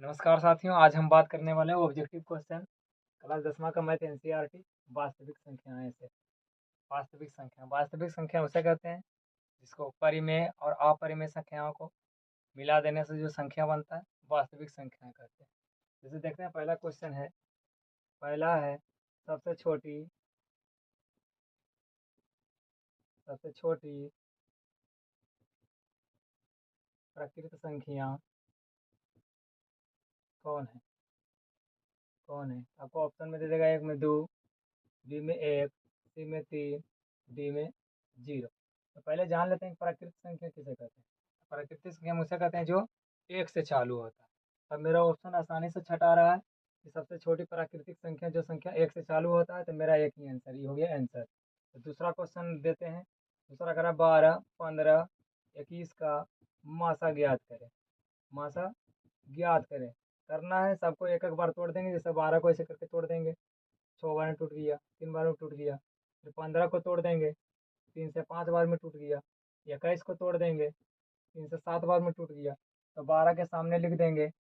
नमस्कार साथियों, आज हम बात करने वाले हैं ऑब्जेक्टिव क्वेश्चन क्लास 10वीं का मैथ एनसीईआरटी वास्तविक संख्याएं से। वास्तविक संख्या उसे कहते हैं जिसको परिमेय और अपरिमेय संख्याओं को मिला देने से जो संख्या बनता है वास्तविक संख्याएं कहते हैं। जैसे देखते हैं, पहला क्वेश्चन है, पहला है सबसे छोटी प्रकृत संख्या कौन है। आपको ऑप्शन में दे देगा, एक में 2, बी में 1, सी में 3, डी में 0। तो पहले जान लेते हैं प्राकृतिक संख्या किसे कहते हैं। प्राकृतिक संख्या हम उसे कहते हैं जो एक से चालू होता है। अब मेरा ऑप्शन आसानी से छटा रहा है कि सबसे छोटी प्राकृतिक संख्या जो संख्या एक से चालू होता है, तो मेरा एक ही आंसर, ये हो गया आंसर। तो दूसरा क्वेश्चन देते हैं। दूसरा करा 12, 15, 21 का मासा ज्ञात करें। मासा ज्ञात करें, करना है सबको एक एक बार तोड़ देंगे। जैसे 12 को ऐसे करके तोड़ देंगे, 6 बार में टूट गया, 3 बार में टूट गया। फिर 15 को तोड़ देंगे, 3 से 5 बार में टूट गया। 21 को तोड़ देंगे, 3 से 7 बार में टूट गया। तो 12 के सामने लिख देंगे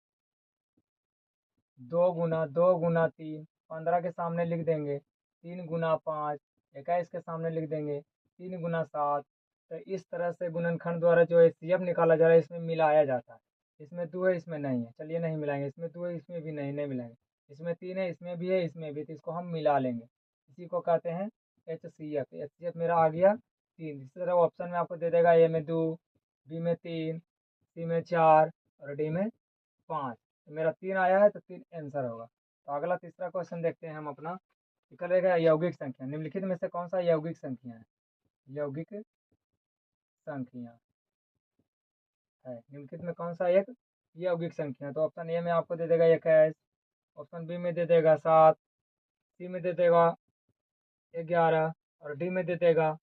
2 गुना 2 गुना 3। 15 के सामने लिख देंगे 3 गुना 5। 21 के सामने लिख देंगे 3 गुना 7। तो इस तरह से गुणनखंड द्वारा जो एचसीएफ निकाला जा रहा है, इसमें मिलाया जाता है। इसमें 2 है, इसमें नहीं है, चलिए नहीं मिलाएंगे। इसमें 2 है, इसमें भी नहीं, नहीं मिलाएंगे। इसमें 3 है, इसमें भी है, इसमें भी, तो इसको हम मिला लेंगे। इसी को कहते हैं एचसीएफ। एचसीएफ मेरा आ गया 3। इसी तरह ऑप्शन में आपको दे देगा ए में 2, बी में 3, सी में 4 और डी में 5। तो मेरा 3 आया है, तो 3 आंसर होगा। तो अगला तीसरा क्वेश्चन देखते हैं हम अपना, कि करेगा यौगिक संख्या। निम्नलिखित में से कौन सा यौगिक संख्या है। यौगिक संख्या है, निम्नलिखित में कौन सा एक यौगिक संख्या। तो ऑप्शन ए में आपको दे देगा 21, ऑप्शन बी में दे देगा 7, सी में दे देगा 11 और डी में दे देगा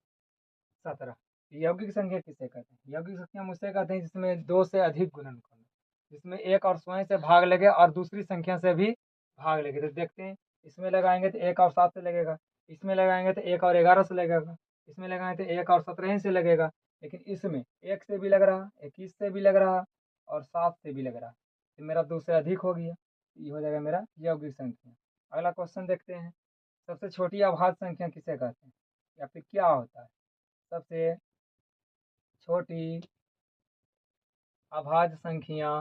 17। यौगिक संख्या किसे कहते हैं। यौगिक संख्या हम उसे कहते हैं जिसमें 2 से अधिक गुणनखंड, जिसमें एक और स्वयं से भाग लगे और दूसरी संख्या से भी भाग लगे। तो देखते हैं, इसमें लगाएंगे तो 1 और 7 से लगेगा, इसमें लगाएंगे तो 1 और 11 से लगेगा, इसमें लगाएंगे तो 1 और 17 से लगेगा। लेकिन इसमें 1 से भी लग रहा, 21 से भी लग रहा और 7 से भी लग रहा, तो मेरा 2 से अधिक हो गया। ये हो जाएगा मेरा यौगिक संख्या। अगला क्वेश्चन देखते हैं, सबसे छोटी अभाज्य संख्या किसे कहते हैं, या फिर क्या होता है। सबसे छोटी अभाज्य संख्या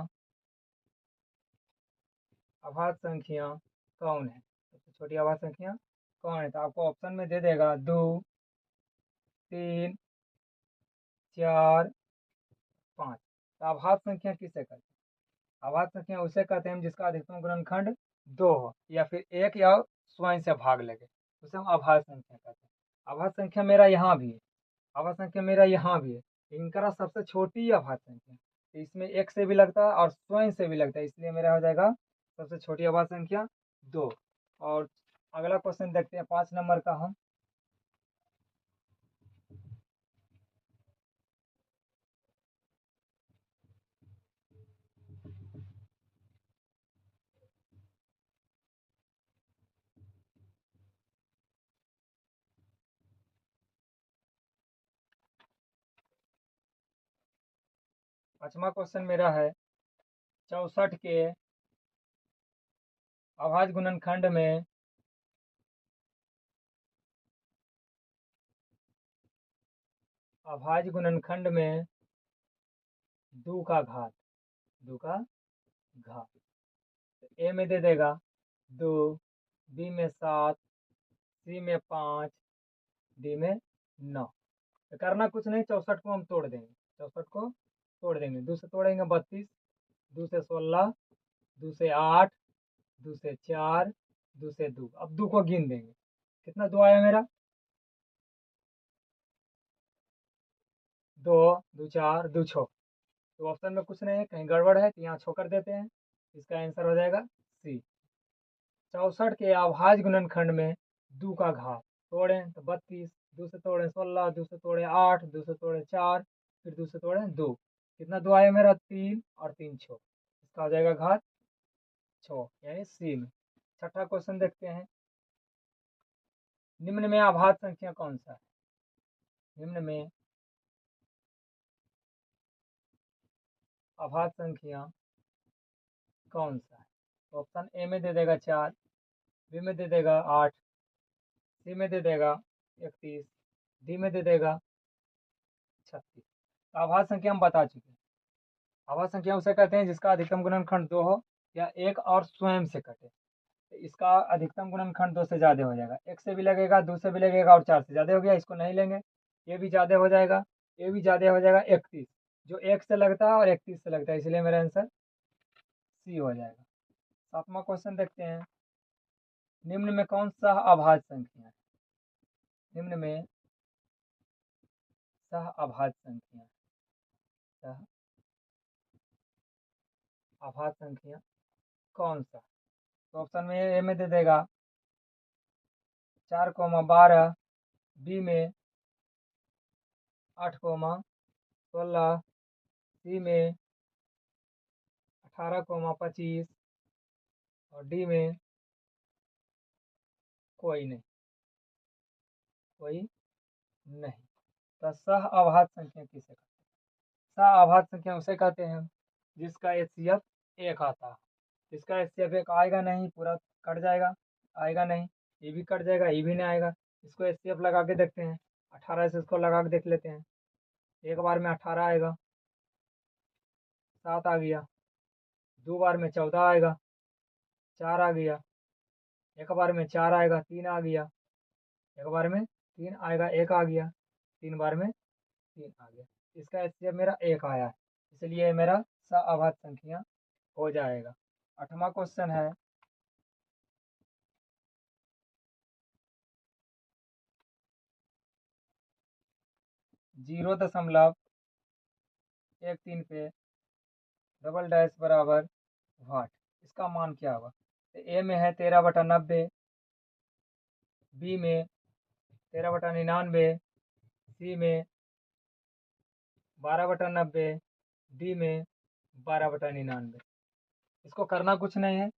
कौन है। सबसे छोटी अभाज्य संख्या कौन है। तो आपको ऑप्शन में दे देगा 2, 3, 4, 5। तो अभाज्य संख्या किसे कहते हैं। अभाज्य संख्या उसे कहते हैं जिसका अधिकतम गुणनखंड 2 हो या फिर 1 या स्वयं से भाग लगे, उसे हम अभाज्य संख्या कहते हैं। अभाज्य संख्या मेरा यहाँ भी है, अभाज्य संख्या मेरा यहाँ भी है, इनका सबसे छोटी अभाज्य संख्या। तो इसमें 1 से भी लगता है और स्वयं से भी लगता है, इसलिए मेरा हो जाएगा सबसे छोटी अभाज्य संख्या 2। और अगला क्वेश्चन देखते हैं 5 नंबर का हम। पांचवा क्वेश्चन मेरा है, 64 के अभाज्य गुणनखंड में दो का घात, दो का घात। तो ए में दे देगा 2, बी में 7, सी में 5, डी में 9। तो करना कुछ नहीं, 64 को हम तोड़ देंगे। 64 को तोड़ देंगे, 2 से तोड़ेंगे 32, 2 से 16, 2 से 8, 2 से 4, 2 से 2। अब 2 को गिन देंगे, कितना 2 आया मेरा, 2, 2 4, 2 6। तो ऑप्शन में कुछ नहीं है, कहीं गड़बड़ है, तो यहाँ छो कर देते हैं। इसका आंसर हो जाएगा सी। 64 के अभाज्य गुणनखंड में 2 का घात तोड़े तो 32, 2 से तोड़े 16, 2 से तोड़े 8, 2 से तोड़े 4, फिर 2 से तोड़े 2। कितना 2 आया मेरा, 3 और 3 6। इसका हो जाएगा घात 6, यानी सी में। छठा क्वेश्चन देखते हैं, निम्न में अभाज्य संख्या कौन सा है। निम्न में अभाज्य संख्या कौन सा है? तो ऑप्शन ए में दे देगा 4, बी में दे देगा 8, सी में दे देगा 31, डी में दे देगा 36। तो आभाज्य संख्या हम बता चुके हैं। आभाज्य संख्या उसे कहते हैं जिसका अधिकतम गुणनखंड 2 हो या 1 और स्वयं से कटे। तो इसका अधिकतम गुणनखंड 2 से ज़्यादा हो जाएगा। 1 से भी लगेगा, 2 से भी लगेगा और 4 से ज़्यादा हो गया, इसको नहीं लेंगे। ये भी ज़्यादा हो जाएगा, ये भी ज़्यादा हो जाएगा 31, जो 1 से लगता है और 31 से लगता है, इसलिए मेरा आंसर सी हो जाएगा। 7वां क्वेश्चन देखते हैं। निम्न में कौन सा अभाज्य संख्या है? निम्न में सह अभाज्य संख्या, सह अभाज्य संख्या कौन सा? तो ऑप्शन में ए में दे देगा 4, 12, बी में 8, 16, सी में 18, 25 और डी में कोई नहीं, कोई नहीं। तो सह अभाज्य संख्या किसे कहते हैं? सह अभाज्य संख्या उसे कहते हैं जिसका एचसीएफ 1 आता है। जिसका एचसीएफ 1 आएगा नहीं, पूरा कट जाएगा, आएगा नहीं, ये भी कट जाएगा, ये भी नहीं आएगा। इसको एचसीएफ लगा के देखते हैं। 18 से इसको लगा के देख लेते हैं। एक बार में 18 आएगा, 7 आ गया, 2 बार में 14 आएगा, 4 आ गया, एक बार में 4 आएगा, 3 आ गया, एक बार में 3 आएगा, 1 आ गया, 3 बार में 3 आ गया। इसका एचसीएफ मेरा 1 आया है, इसलिए ये मेरा सअभाज्य संख्या हो जाएगा। 8वां क्वेश्चन है। जीरो दशमलव 13 पे डबल डैश बराबर वाट, इसका मान क्या होगा? तो ए में है 13/90, बी में 13/99, सी में 12/90, डी में 12/99। इसको करना कुछ नहीं है,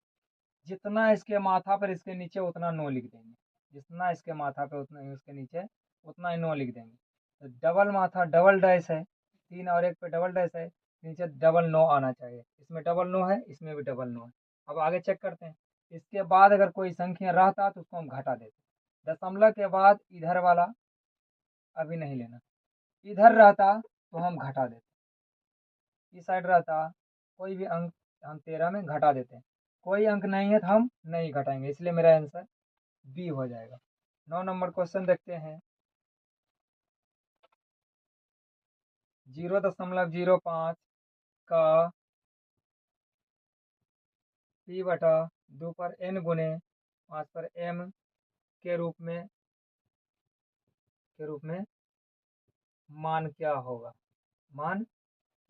जितना इसके माथा पर इसके नीचे उतना 9 लिख देंगे। जितना इसके माथा पे उतना ही उसके नीचे उतना ही 9 लिख देंगे। तो डबल माथा डबल डैश है, 3 और 1 पे डबल डैश है, नीचे डबल 9 आना चाहिए। इसमें डबल 9 है, इसमें भी डबल 9 है। अब आगे चेक करते हैं। इसके बाद अगर कोई संख्या रहता तो उसको हम घटा देते। दशमलव के बाद इधर वाला अभी नहीं लेना, इधर रहता तो हम घटा देते। इस साइड रहता कोई भी अंक हम 13 में घटा देते हैं। कोई अंक नहीं है तो हम नहीं घटाएंगे, इसलिए मेरा आंसर बी हो जाएगा। 9 नंबर क्वेश्चन देखते हैं। 0.05 का p/2 पर n गुने 5 पर m के रूप में मान क्या होगा? मान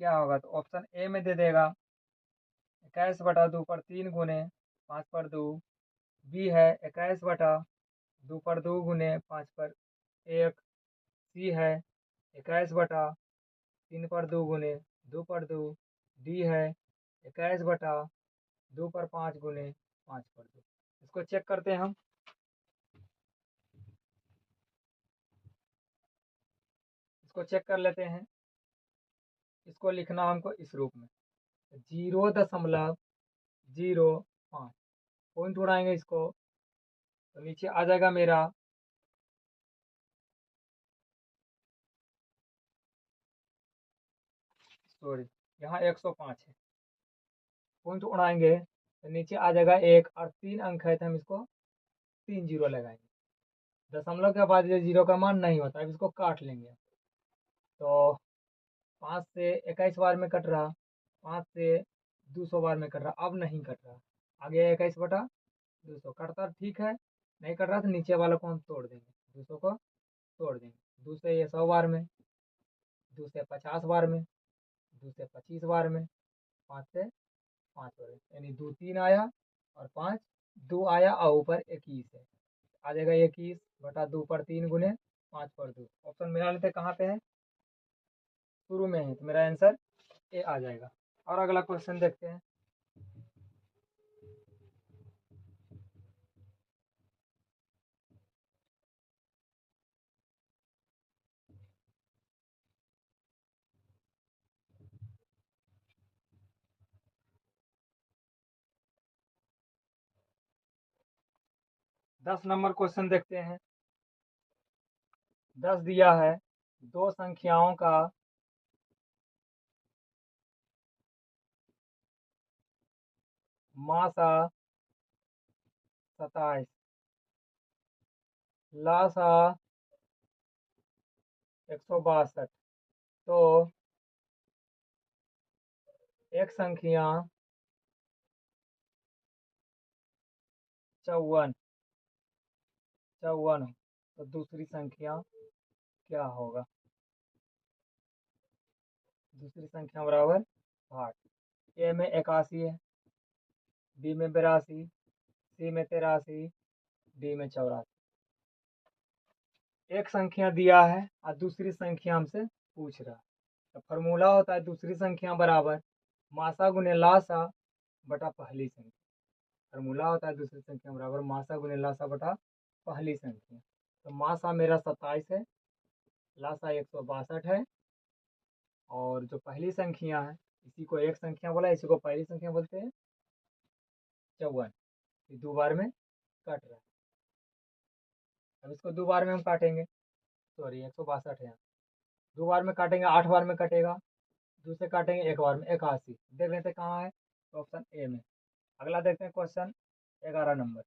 क्या होगा? तो ऑप्शन ए में दे देगा 21/2 पर 3 गुने 5 पर 2, बी है 21/2 पर 2 गुने 5 पर 1, सी है 21/3 पर 2 गुने 2 पर 2, डी है 21/2 पर 5 गुने 5 पर 2। इसको चेक करते हैं हम। इसको चेक कर लेते हैं। इसको लिखना हमको इस रूप में 0.05 पॉइंट उड़ाएंगे इसको, तो नीचे आ जाएगा मेरा सॉरी, यहाँ 105 है। पॉइंट उड़ाएंगे तो नीचे आ जाएगा 1 और 3 अंक है तो हम इसको 3 जीरो लगाएंगे। दशमलव के बाद ये जीरो का मान नहीं होता, अब इसको काट लेंगे। तो 5 से 21 बार में कट रहा, 5 से 200 बार में कट रहा, अब नहीं कट रहा। आगे 21/200 कटता ठीक है, नहीं कट रहा तो नीचे वाला को हम तोड़ देंगे, 200 को तोड़ देंगे। 2 से ये 100 बार में, 2 से 50 बार में, 2 से 25 बार में, 5 से 5 बार में, यानी 2 3 आया और 5 2 आया और ऊपर 21 है। आ जाएगा 21/2 पर 3 गुने 5 पर 2। ऑप्शन मिला लेते कहाँ पे है? शुरू में है, तो मेरा आंसर ए आ जाएगा। और अगला क्वेश्चन देखते हैं। 10 नंबर क्वेश्चन देखते हैं। 10 दिया है, दो संख्याओं का मासा 27, लासा 162। तो एक संख्या 54, तो दूसरी संख्या क्या होगा? दूसरी संख्या बराबर 8। ए में 81 है, बी में 82, सी में 83, डी में 84। एक संख्या दिया है और दूसरी संख्या हमसे पूछ रहा है, तो फॉर्मूला होता है दूसरी संख्या बराबर मासा गुने लासा बटा पहली संख्या। फॉर्मूला होता है दूसरी संख्या बराबर मासा गुने लासा बटा पहली संख्या। तो मासा मेरा 27 है, लासा 162 है, और जो पहली संख्या है, इसी को एक संख्या बोला, इसी को पहली संख्या बोलते हैं, 54। ये दो बार में कट रहा है। अब इसको दो बार में हम काटेंगे, सॉरी 162 है, दो बार में काटेंगे 8 बार में कटेगा, दो से काटेंगे एक बार में 81। देख लेते हैं कहाँ है, तो ऑप्शन ए में। अगला देखते हैं क्वेश्चन 11 नंबर।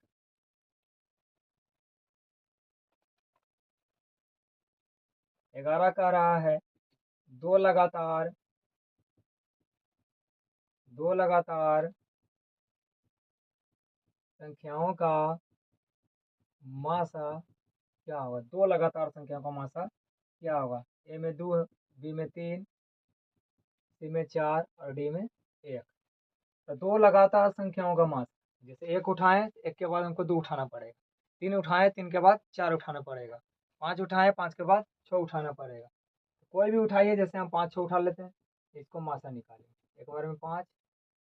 11 कह रहा है दो लगातार संख्याओं का मासा क्या होगा? दो लगातार संख्याओं का मासा क्या होगा? ए में 2, बी में 3, सी में 4 और डी में 1। तो दो लगातार संख्याओं का मास, जैसे एक उठाएं एक के बाद हमको दो उठाना पड़ेगा, तीन उठाएं तीन के बाद चार उठाना पड़ेगा, पांच उठाएं पांच के बाद छह उठाना पड़ेगा। कोई भी उठाइए, जैसे हम 5 6 उठा लेते हैं, इसको मासा निकालेंगे। एक बार में 5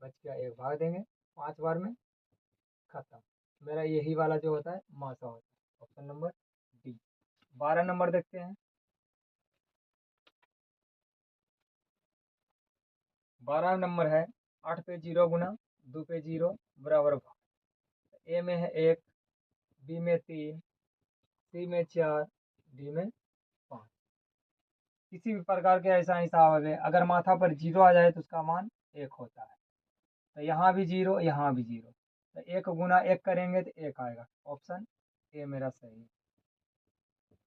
बच गया, एक भाग देंगे, 5 बार में खत्म। मेरा यही वाला जो होता है मासा होता है, ऑप्शन नंबर डी। 12 नंबर देखते हैं। 12 नंबर है 8 पे 0 गुना 2 पे 0 बराबर भाग। ए में है 1, बी में 3, सी में 4, डी में 5। किसी भी प्रकार के ऐसा हिसाब है, अगर माथा पर जीरो आ जाए तो उसका मान 1 होता है। तो यहाँ भी जीरो, यहाँ भी जीरो, तो 1 गुना 1 करेंगे तो 1 आएगा। ऑप्शन ए मेरा सही है।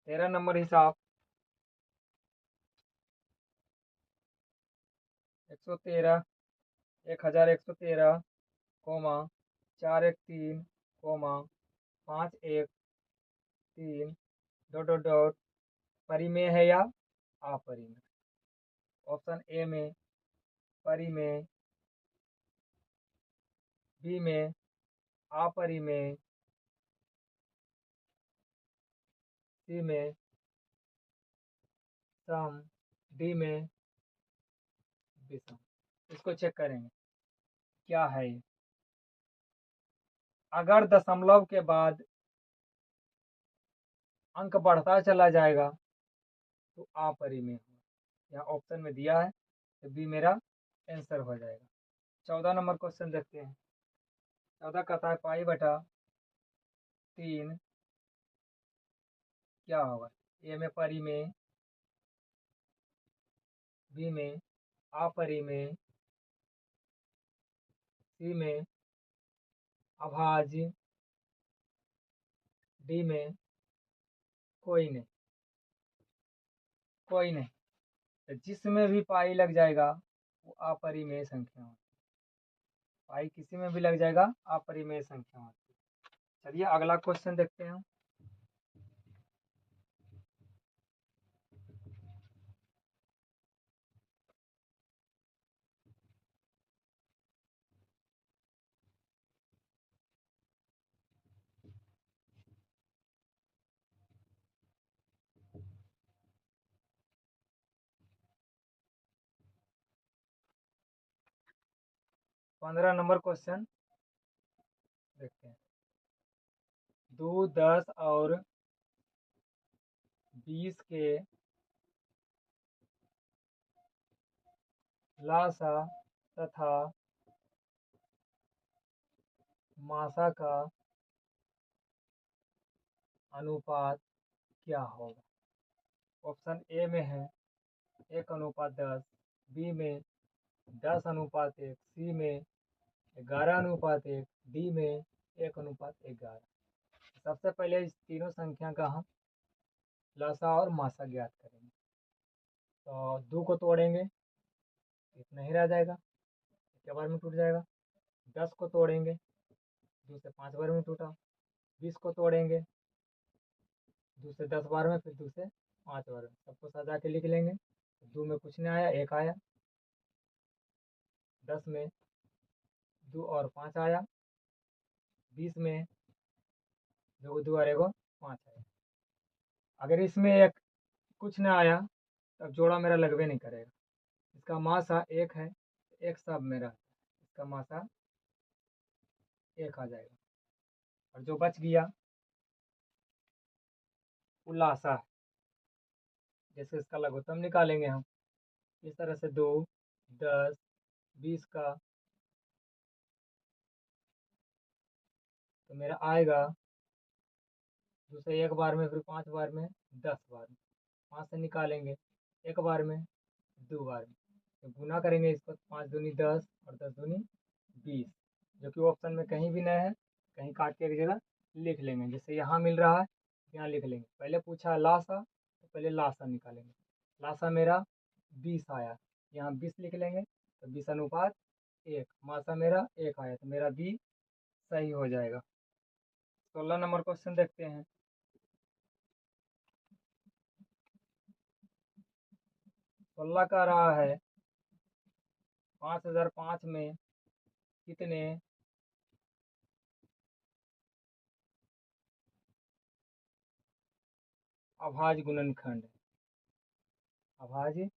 13 नंबर हिसाब 113, 1113, comma 413, comma 513, dot dot dot, परिमेय है या अपरिमेय? ऑप्शन ए में परिमेय, बी में अपरिमेय, सी में सम, डी में विषम। इसको चेक करेंगे क्या है ये। अगर दशमलव के बाद अंक बढ़ता चला जाएगा तो अपरिमेय हो। यहाँ ऑप्शन में दिया है, तो बी मेरा आंसर हो जाएगा। 14 नंबर क्वेश्चन देखते हैं। 14 कहता है पाई बटा 3 क्या होगा? ए में परिमेय, बी में अपरिमेय, सी में अभाज्य, डी में कोई नहीं। कोई नहीं, तो जिसमें भी पाई लग जाएगा वो अपरिमेय संख्या होती है। पाई किसी में भी लग जाएगा अपरिमेय संख्या होती है। चलिए अगला क्वेश्चन देखते हैं। 15 नंबर क्वेश्चन देखते हैं। 2, 10 और 20 के लासा तथा मासा का अनुपात क्या होगा। ऑप्शन ए में है 1:10, बी में 10:1, सी में 11:1, डी में 1:11। सबसे पहले इस तीनों संख्या का हम लसा और मासा ज्ञात करेंगे। तो 2 को तोड़ेंगे, इतना ही रह जाएगा, एक बार में टूट जाएगा। 10 को तोड़ेंगे, 2 से 5 बार में टूटा। 20 को तोड़ेंगे, 2 से 10 बार में, फिर 2 से 5 बार में। सबको सजा के लिख लेंगे। 2 में कुछ नहीं आया, 1 आया। 10 में 2 और 5 आया। 20 में 2 2 और 1 5 आया। अगर इसमें एक कुछ ना आया तब जोड़ा मेरा लगवे नहीं करेगा। इसका मासा 1 है, एक सब मेरा, इसका मासा 1 आ जाएगा। और जो बच गया वो लासा है। जैसे इसका लघुत्तम निकालेंगे हम इस तरह से 2, 10, 20 का, तो मेरा आएगा 2 से 1 बार में, फिर 5 बार में, 10 बार में। 5 से निकालेंगे 1 बार में, 2 बार में। तो गुना करेंगे इसको, 5 दूनी 10 और 10 दूनी 20, जो कि ऑप्शन में कहीं भी नहीं है। कहीं काट के एक जगह लिख लेंगे। जैसे यहाँ मिल रहा है, यहाँ लिख लेंगे। पहले पूछा लासा, तो पहले लासा निकालेंगे। लासा मेरा 20 आया, यहाँ 20 लिख लेंगे, तो 20:1। मासा मेरा 1 आया, तो मेरा बी सही हो जाएगा। 16 नंबर क्वेश्चन देखते हैं। 16 का रहा है 5005 में कितने अभाज्य गुणनखंड है। अभाज्य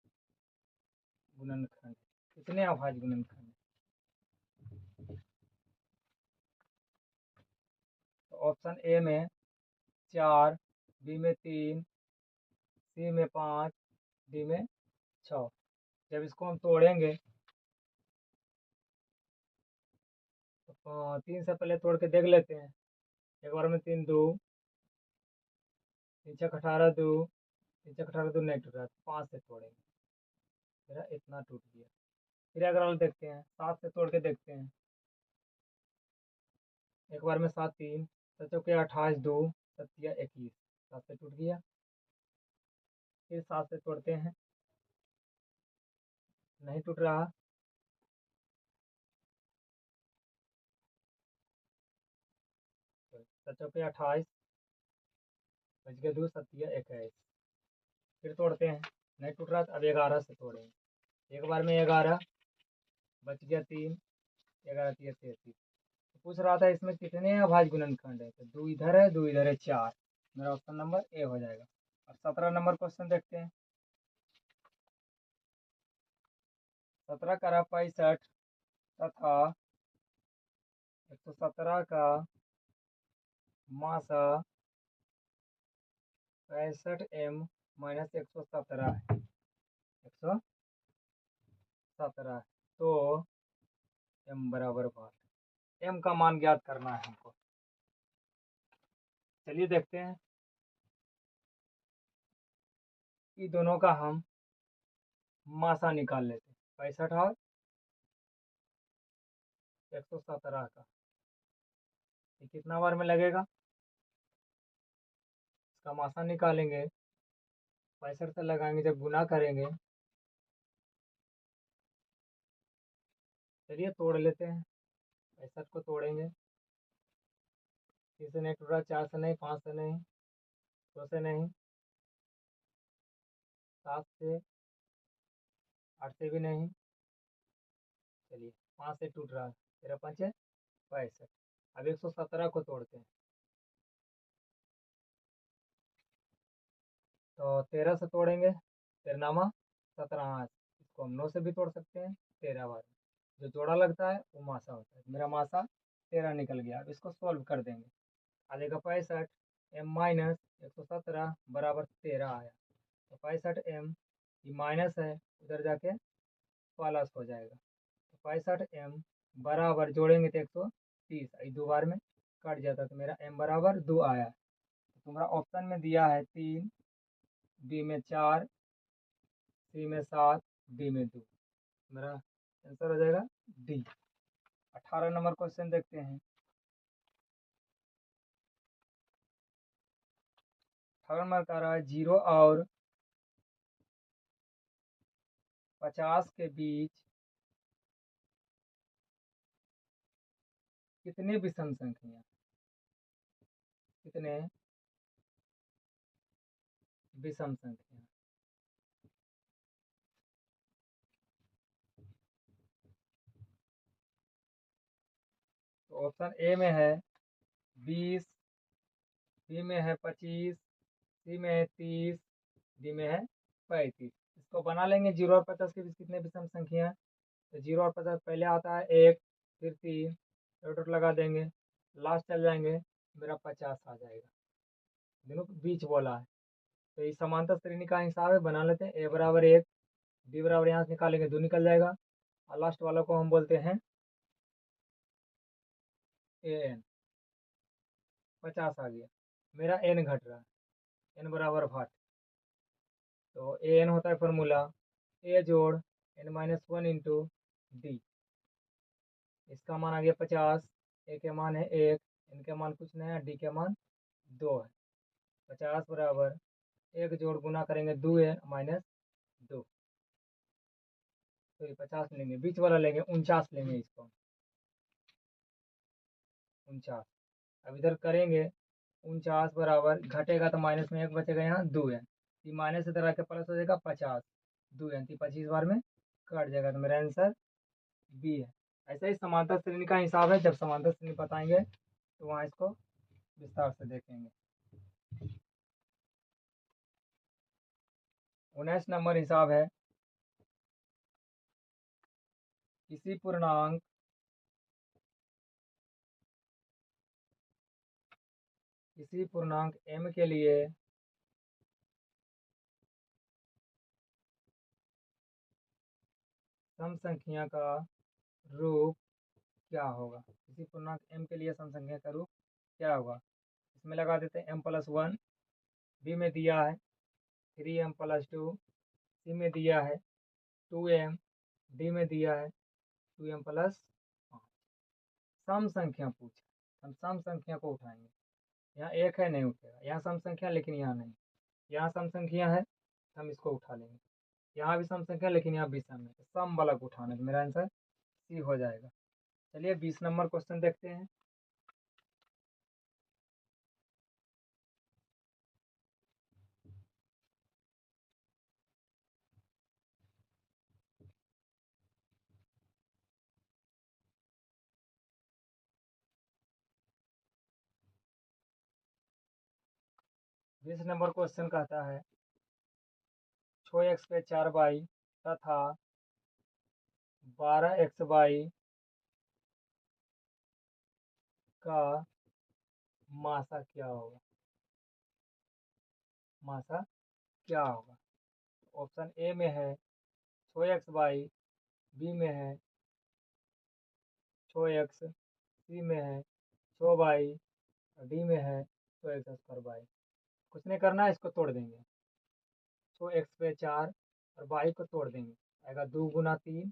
गुणनखंड, कितने अभाज्य गुणनखंड। तो ऑप्शन ए में 4, बी में 3, सी में 5, डी में 6। जब इसको हम तोड़ेंगे तो 3 से पहले तोड़ के देख लेते हैं। एक बार में 3 2, 3 6 18 2, 3 6 18 2 नहीं टूट रहा, 5 से तोड़ेंगे, मेरा इतना टूट गया। फिर अगर हम देखते हैं 7 से तोड़ के देखते हैं। एक बार में 7 3, 7 चौके 28 2, 7 21, 7 से टूट गया। फिर 7 से तोड़ते हैं, नहीं टूट रहा। 7 चौके 28, बच गया 2, 7 21। फिर तोड़ते हैं, नहीं टूट रहा। अब 11 से तोड़ेंगे। एक बार में 11, बच गया 3, 11 3 33। तो पूछ रहा था इसमें कितने अभाज्य गुणनखंड है, तो 2 इधर है, 2 इधर है, 4। मेरा ऑप्शन नंबर ए हो जाएगा। अब 17 नंबर क्वेश्चन देखते हैं। 17 का 65 तथा 117 का मासा 65m माइनस 117 है। 117 है, तो m बराबर 12। m का मान ज्ञात करना है हमको। चलिए देखते हैं। ये दोनों का हम मासा निकाल लेते हैं। 65 और 117 का, ये कितना बार में लगेगा। इसका मासा निकालेंगे, 65 से लगाएंगे, जब गुना करेंगे। चलिए तोड़ लेते हैं। 65 को तोड़ेंगे, 3 से नहीं टूटा, 4 से नहीं, 5 से नहीं, 2 से नहीं, 7 से, 8 से भी नहीं। चलिए 5 से टूट रहा है, 13 5 65। अब 117 को तोड़ते हैं, तो 13 से तोड़ेंगे, 13 17। इसको हम 9 से भी तोड़ सकते हैं, 13 बार। जो जोड़ा लगता है वो मासा होता है। मेरा मासा 13 निकल गया। अब इसको सॉल्व कर देंगे। आ जाएगा 65 m माइनस 117 बराबर 13 आया। तो 65m ये माइनस है, उधर जाके प्लस हो जाएगा। तो 65m बराबर जोड़ेंगे तो 130, 2 बार में कट जाता, तो मेरा m बराबर 2 आया। तुम्हारा ऑप्शन में दिया है 3, बी में 4, सी में 7, डी में 2। मेरा आंसर हो जाएगा डी। 18 नंबर क्वेश्चन देखते हैं। 18 नंबर का रहा है 0 और 50 के बीच कितने विषम संख्या, कितने विषम संख्या। तो ऑप्शन ए में है 20, बी में है 25, सी में है 30, डी में है 35। इसको बना लेंगे। 0 और 50 के बीच कितने विषम संख्या है। तो 0 और 50 पहले आता है 1, फिर 3, डॉट लगा देंगे, लास्ट चल जाएंगे, मेरा 50 आ जाएगा। दोनों के बीच बोला है, तो ये समांतर श्रेणी का हिसाब है। बना लेते हैं। ए बराबर 1, बी बराबर यहाँ से निकालेंगे 2 निकल जाएगा, और लास्ट वाला को हम बोलते हैं ए एन। 50 आ गया, मेरा एन घट रहा है, एन बराबर 8। तो ए एन होता है फॉर्मूला ए जोड़ एन माइनस 1 इंटू डी। इसका मान आ गया 50, ए के मान है 1, एन के मान कुछ नहीं है, डी के मान 2 है। 50 बराबर 1 जोड़ गुना करेंगे 2 एन माइनस 2, तो ये 50 लेंगे, बीच वाला लेंगे 49 लेंगे इसको, 49। अब इधर करेंगे 49 बराबर घटेगा तो माइनस में 1 बचेगा, यहाँ 2 है, ये माइनस इधर आके प्लस हो जाएगा 50, 2 है 25 बार में कट जाएगा, तो मेरा आंसर बी है। ऐसा ही समांतर श्रेणी का हिसाब है। जब समांतर श्रेणी बताएंगे तो वहाँ इसको विस्तार से देखेंगे। 19 नंबर हिसाब है किसी पूर्णांक m के लिए सम संख्या का रूप क्या होगा। किसी पूर्णांक m के लिए सम संख्या का रूप क्या होगा। इसमें लगा देते हैं m+1, बी में दिया है 3m+2, सी में दिया है 2m, डी में दिया है 2m+5। सम संख्या पूछा, हम सम संख्या को उठाएंगे। यहाँ एक है, नहीं उठेगा। यहाँ सम संख्या लेकिन यहाँ नहीं, यहाँ सम संख्या है, हम इसको उठा लेंगे। यहाँ भी सम संख्या लेकिन यहाँ भी सम है, तो सम वाला को उठाना है। मेरा आंसर सी हो जाएगा। चलिए 20 नंबर क्वेश्चन देखते हैं। बीस नंबर क्वेश्चन कहता है 6x पे 4y तथा 12xy का मासा क्या होगा। मासा क्या होगा। ऑप्शन ए में है 6xy, बी में है 6x, सी में है 6y, और डी में है 6x²y। कुछ नहीं करना है, इसको तोड़ देंगे। 6x पे 4 और y को तोड़ देंगे, आएगा 2 गुना 3,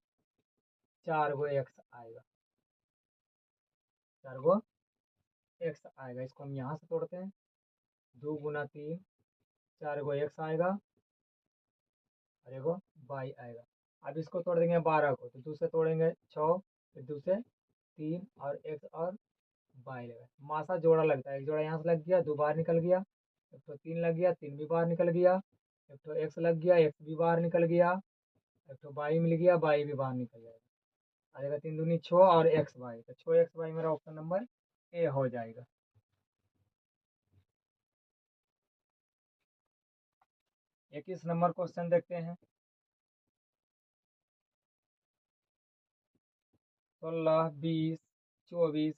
4 गो x आएगा, 4 गो x आएगा। इसको हम यहाँ से तोड़ते हैं। 2 गुना 3, 4 गो x आएगा, और एगो y आएगा। अब इसको तोड़ देंगे 12 को, तो 2 से तोड़ेंगे 6, फिर 2 से 3, और x और y लगा। मासा जोड़ा लगता है, एक जोड़ा यहाँ से लग गया, 2 बाहर निकल गया, एक तो 3 लग गया, 3 भी बाहर निकल गया, एक तो x लग गया, x भी बाहर निकल गया, एक तो y मिल गया, y भी बाहर निकल जाएगा। आ जाएगा 3 दूनी 6 और xy, तो 6xy मेरा ऑप्शन नंबर ए हो जाएगा। 21 नंबर क्वेश्चन देखते हैं। 16, 20, 24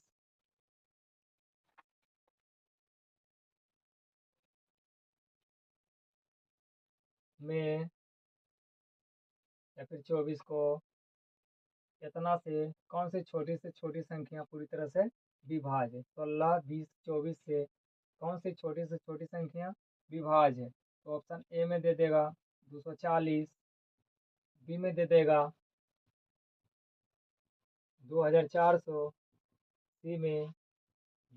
में या फिर 24 को इतना से कौन सी छोटी से छोटी संख्या पूरी तरह से विभाज्य। 16, 20, 24 से कौन सी छोटी से छोटी संख्या विभाज्य है? तो ऑप्शन ए में दे देगा 240, बी में दे देगा 2400, सी में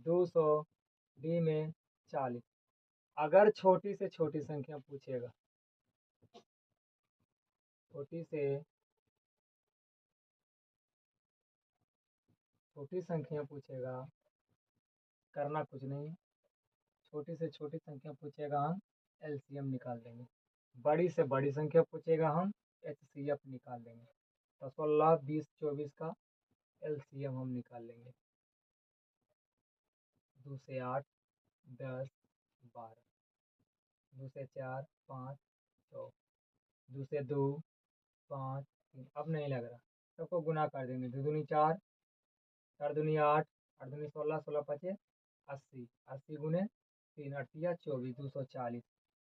200, डी में 40। अगर छोटी से छोटी संख्या पूछेगा, छोटी से छोटी संख्या पूछेगा, करना कुछ नहीं, छोटी से छोटी संख्या पूछेगा हम एलसीएम निकाल देंगे। बड़ी से बड़ी संख्या पूछेगा हम एचसीएफ निकाल देंगे। तो 16, 20, 24 का एलसीएम हम निकाल लेंगे। 2 से 8, 10, 12, 2 से 4, 5, 6, 2 से 2, 5, 3। अब नहीं लग रहा, सबको गुना कर देंगे। 2 दूनी 4, 4 दूनी 8, 8 दूनी 16, 16 पचे 80, 80 गुने 3, 8 या 24, 240।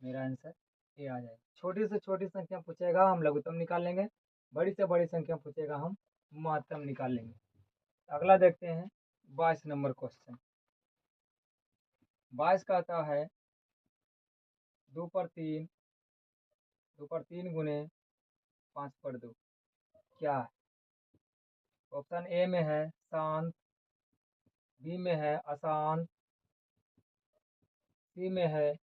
मेरा आंसर ये आ जाएगा। छोटी से छोटी संख्या पूछेगा हम लघुत्तम निकाल लेंगे, बड़ी से बड़ी संख्या पूछेगा हम महत्तम निकाल लेंगे। अगला देखते हैं 22 नंबर क्वेश्चन। 22 का आता है 2 पर 3, 2 पर 3 गुने 5 पर 2 क्या है? ऑप्शन ए में है शांत, बी में है अशांत, सी में है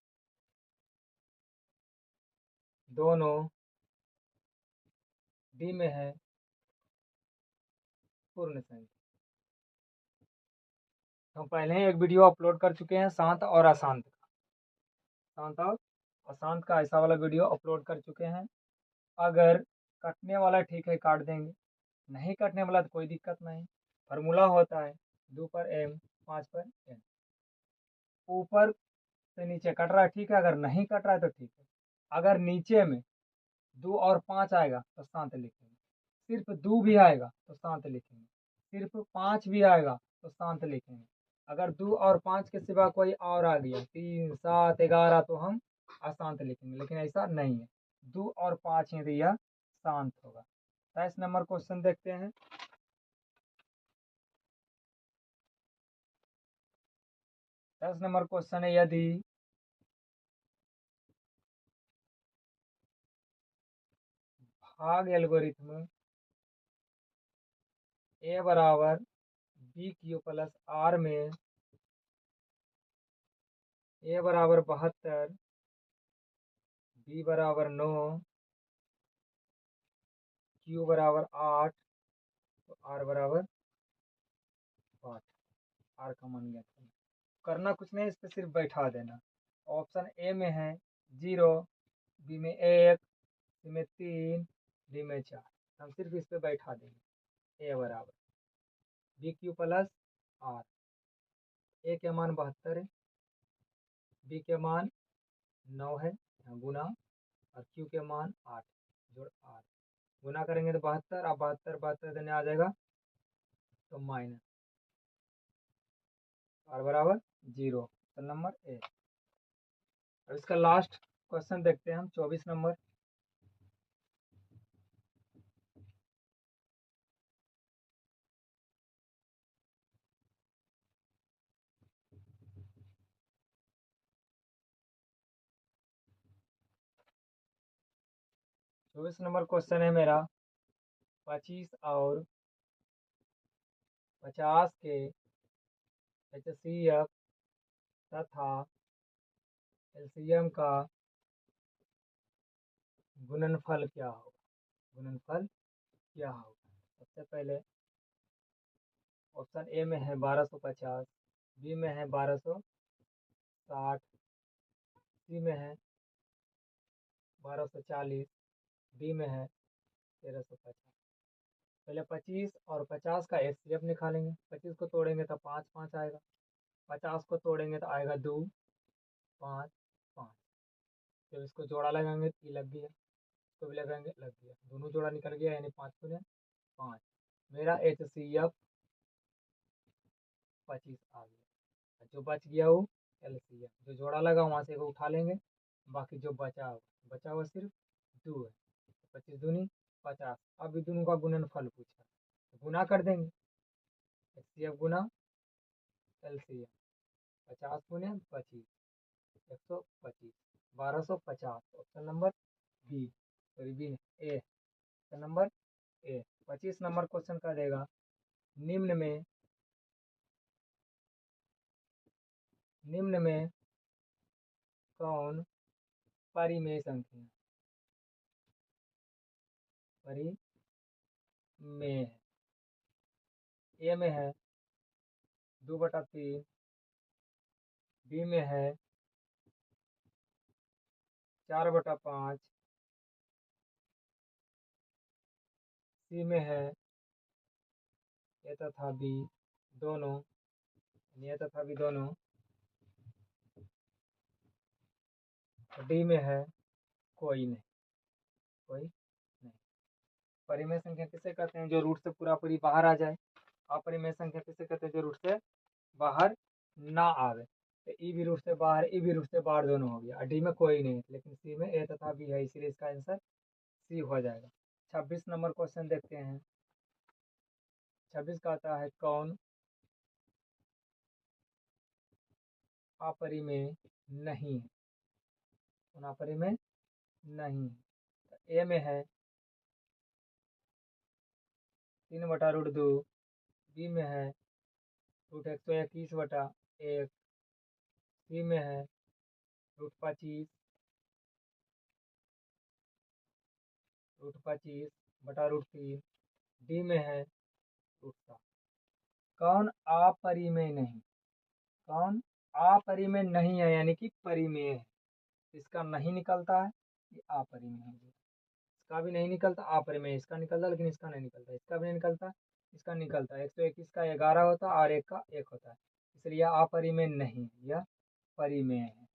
दोनों, डी में है पूर्ण संख्या। हम पहले ही एक वीडियो अपलोड कर चुके हैं शांत और अशांत का, शांत और अशांत का ऐसा वाला वीडियो अपलोड कर चुके हैं। अगर कटने वाला ठीक है काट देंगे, नहीं कटने वाला तो कोई दिक्कत नहीं। फार्मूला होता है 2 पर m, 5 पर n। ऊपर से नीचे कट रहा है ठीक है, अगर नहीं कट रहा है तो ठीक है। अगर नीचे में 2 और 5 आएगा तो शांत लिखेंगे, सिर्फ 2 भी आएगा तो शांत लिखेंगे, सिर्फ 5 भी आएगा तो शांत लिखेंगे। अगर 2 और 5 के सिवा कोई और आ गया 3, 7, 11 तो हम अशांत लिखेंगे, लेकिन ऐसा नहीं है। 2 और 5 है तो यह शांत होगा। 23 नंबर क्वेश्चन देखते हैं। 23 नंबर क्वेश्चन है यदि भाग एल्गोरिथम ए बराबर बी क्यू प्लस आर में ए बराबर 72, बी बराबर 9, क्यू बराबर 8, तो आर बराबर 5। आर का मान ज्ञात करना, करना कुछ नहीं, इस पर सिर्फ बैठा देना। ऑप्शन ए में है 0, बी में 1, सी में 3, डी में 4। हम सिर्फ इस पे बैठा देंगे। ए बराबर बी क्यू प्लस आर, ए के मान 72 है, बी के मान 9 है गुना, और क्यू के मान 8 जोड़ आर। गुना करेंगे तो 72, अब 72 72 देने आ जाएगा तो माइनस, आर बराबर 0। ऑप्शन नंबर ए। और इसका लास्ट क्वेश्चन देखते हैं हम 24 नंबर। 24 नंबर क्वेश्चन है मेरा 25 और 50 के एचसीएफ तथा एलसीएम का गुणनफल क्या होगा? गुणनफल क्या होगा? सबसे पहले ऑप्शन ए में है 1250, बी में है 1260, सी में है 1240, डी में है 1350। पहले 25 और 50 का एचसीएफ निकालेंगे। 25 को तोड़ेंगे तो 5 5 आएगा, 50 को तोड़ेंगे तो आएगा 2, 5, 5। जब इसको जोड़ा लगाएंगे तो ये लग गया, इसको भी लगाएंगे लग गया, दोनों जोड़ा निकल गया, यानी 5 गुने 5। मेरा एचसीएफ 25 आ गया। जो बच गया वो एलसीएम, जो जोड़ा लगा वहाँ से वो उठा लेंगे, बाकी जो बचा हुआ सिर्फ 2 है। 25 दूनी 50। अब भी दोनों का गुणनफल पूछा तो गुना कर देंगे, एचसीएफ गुना एलसीएम। 50 गुने 25, 125, 1250। Option number B, sorry B A, option number A. 25 number question का देगा, निम्न में कौन परिमेय संख्या है? परिमेय है। ए में है 2/3, बी में है 4/5, सी में है ए तथा बी दोनों, ए तथा बी दोनों, डी में है कोई नहीं, कोई नहीं। परिमेय संख्या किसे कहते हैं? जो रूट से पूरा पूरी बाहर आ जाए। अपरिमेय संख्या किसे कहते हैं? जो रूट से बाहर ना आवे। तो ई भी रूट से बाहर, ई भी रूट से बाहर, दोनों हो गया। डी में कोई नहीं, लेकिन सी में ए तथा बी है, इसीलिए इसका आंसर सी हो जाएगा। 26 नंबर क्वेश्चन देखते हैं। 26 का आता है, कौन अपरिमेय नहीं है? कौन अपरिमेय नहीं है? तो ए में है 3/√2, बी में है √121/1, सी में है √25, √25/√3, डी में है √7। कौन अपरिमेय नहीं? कौन अपरिमेय नहीं है, यानी कि परिमेय है। इसका नहीं निकलता है, ये अपरिमेय हो गया। इसका भी नहीं निकलता, अपरिमेय। इसका निकलता लेकिन इसका नहीं निकलता, इसका भी नहीं निकलता, इसका निकलता। 121 का 11 होता और एक का 1 होता है, इसलिए यह अपरिमेय नहीं है, यह परिमेय है।